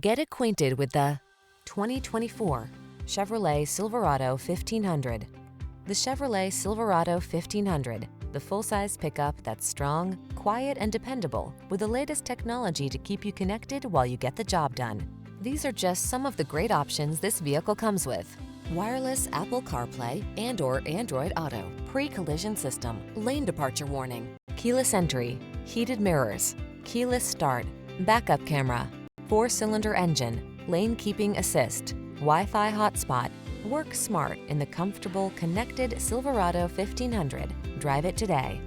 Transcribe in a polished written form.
Get acquainted with the 2024 Chevrolet Silverado 1500. The Chevrolet Silverado 1500, the full-size pickup that's strong, quiet, and dependable, with the latest technology to keep you connected while you get the job done. These are just some of the great options this vehicle comes with: wireless Apple Carplay and/or Android Auto, pre-collision system, lane departure warning, keyless entry, heated mirrors, keyless start, backup camera, 4-cylinder engine, lane keeping assist, Wi-Fi hotspot. Work smart in the comfortable, connected Silverado 1500. Drive it today.